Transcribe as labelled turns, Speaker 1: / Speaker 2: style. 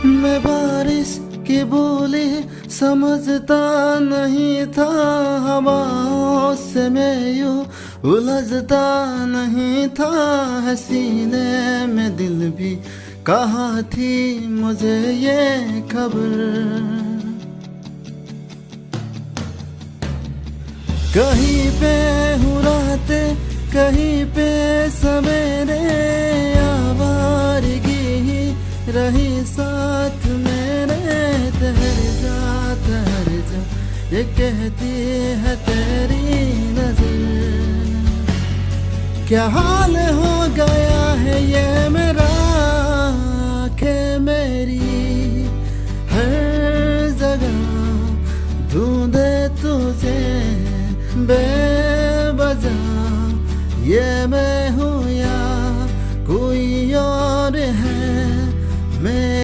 Speaker 1: मैं बारिश की बूली समझता नहीं था, हवाओं से मैं यूं उलझता नहीं था। है सीने में दिल भी कहा थी मुझे ये खबर। कहीं पे हूँ रातें, कहीं पे सवेरे, आवारगी ही रही साथ मेरे। ठहर जा ये कहती है तेरी नजर। क्या हाल हो गया है ये मेरा,